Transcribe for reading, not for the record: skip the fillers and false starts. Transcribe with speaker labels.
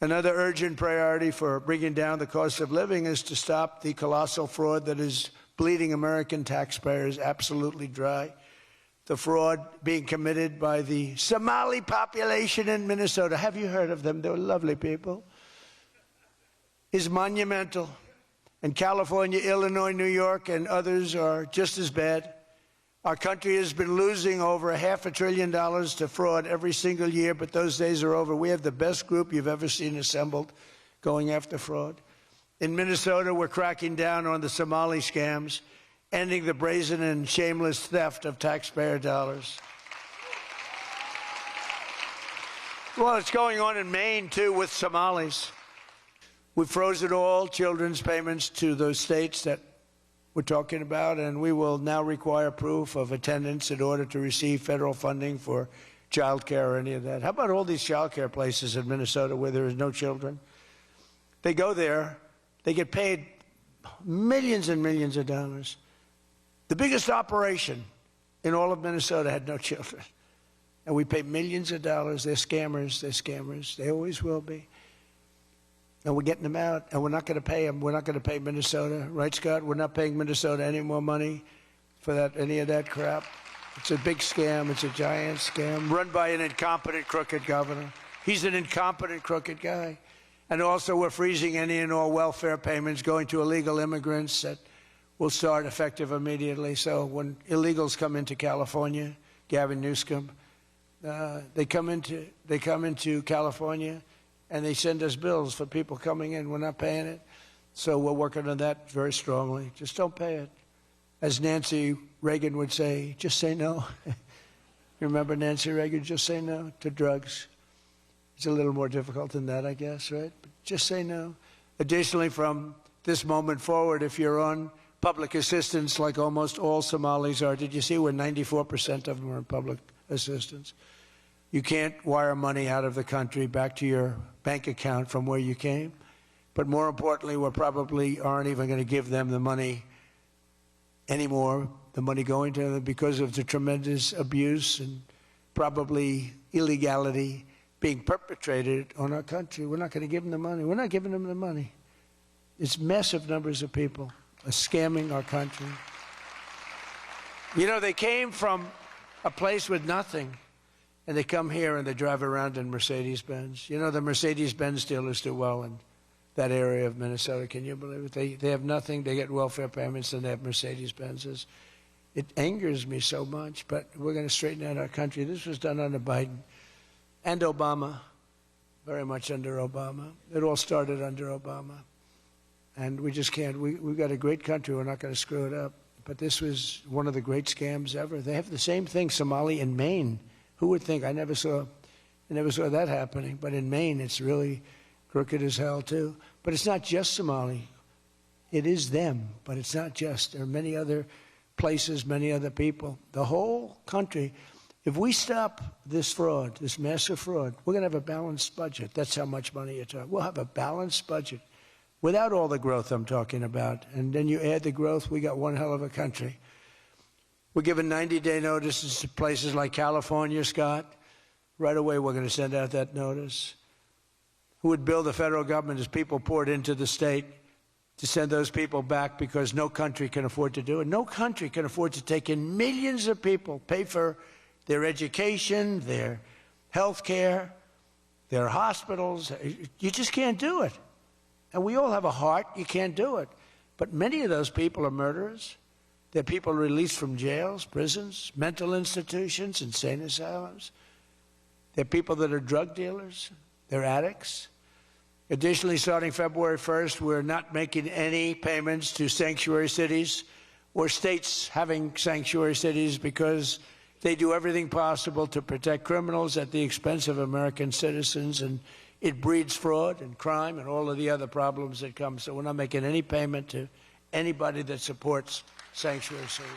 Speaker 1: Another urgent priority for bringing down the cost of living is to stop the colossal fraud that is bleeding American taxpayers absolutely dry. The fraud being committed by the Somali population in Minnesota, have you heard of them? They're lovely people, is monumental. And California, Illinois, New York, and others are just as bad. Our country has been losing over $500 billion to fraud every single year, but those days are over. We have the best group you've ever seen assembled going after fraud. In Minnesota, we're cracking down on the Somali scams, ending the brazen and shameless theft of taxpayer dollars. Well, it's going on in Maine, too, with Somalis. We've frozen all children's payments to those states that we're talking about, and we will now require proof of attendance in order to receive federal funding for child care or any of that. How about all these child care places in Minnesota where there is no children? They go there, they get paid millions and millions of dollars. The biggest operation in all of Minnesota had no children. And we pay millions of dollars. They're scammers, they're scammers. They always will be. And we're getting them out, and we're not going to pay them. We're not going to pay Minnesota. Right, Scott? We're not paying Minnesota any more money for that, any of that crap. It's a big scam. It's a giant scam run by an incompetent, crooked governor. He's an incompetent, crooked guy. And also, we're freezing any and all welfare payments going to illegal immigrants that will start effective immediately. So when illegals come into California, Gavin Newsom, they come into California, and they send us bills for people coming in. We're not paying it. So we're working on that very strongly. Just don't pay it. As Nancy Reagan would say, just say no. You remember Nancy Reagan? Just say no to drugs. It's a little more difficult than that, I guess, right? But just say no. Additionally, from this moment forward, if you're on public assistance like almost all Somalis are, did you see where 94% of them are on public assistance? You can't wire money out of the country back to your bank account from where you came. But more importantly, we probably aren't even going to give them the money anymore, the money going to them, because of the tremendous abuse and probably illegality being perpetrated on our country. We're not going to give them the money. We're not giving them the money. It's massive numbers of people are scamming our country. You know, they came from a place with nothing, and they come here and they drive around in Mercedes-Benz. You know, the Mercedes-Benz dealers do well in that area of Minnesota. Can you believe it? They have nothing. They get welfare payments, and they have Mercedes-Benzes. It angers me so much, but we're going to straighten out our country. This was done under Biden and Obama, very much under Obama. It all started under Obama. And we just can't. We've got a great country. We're not going to screw it up. But this was one of the great scams ever. They have the same thing, Somali in Maine. Who would think? I never saw that happening. But in Maine, it's really crooked as hell, too. But it's not just Somali. It is them, but it's not just. There are many other places, many other people. The whole country, if we stop this fraud, this massive fraud, we're going to have a balanced budget. That's how much money you're talking. We'll have a balanced budget without all the growth I'm talking about. And then you add the growth, we got one hell of a country. We're giving 90-day notices to places like California, Scott. Right away, we're going to send out that notice. Who would bill the federal government as people poured into the state to send those people back because no country can afford to do it? No country can afford to take in millions of people, pay for their education, their health care, their hospitals. You just can't do it. And we all have a heart. You can't do it. But many of those people are murderers. They're people released from jails, prisons, mental institutions, insane asylums. They're people that are drug dealers. They're addicts. Additionally, starting February 1st, we're not making any payments to sanctuary cities or states having sanctuary cities because they do everything possible to protect criminals at the expense of American citizens, and it breeds fraud and crime and all of the other problems that come. So we're not making any payment to anybody that supports sanctuary cities.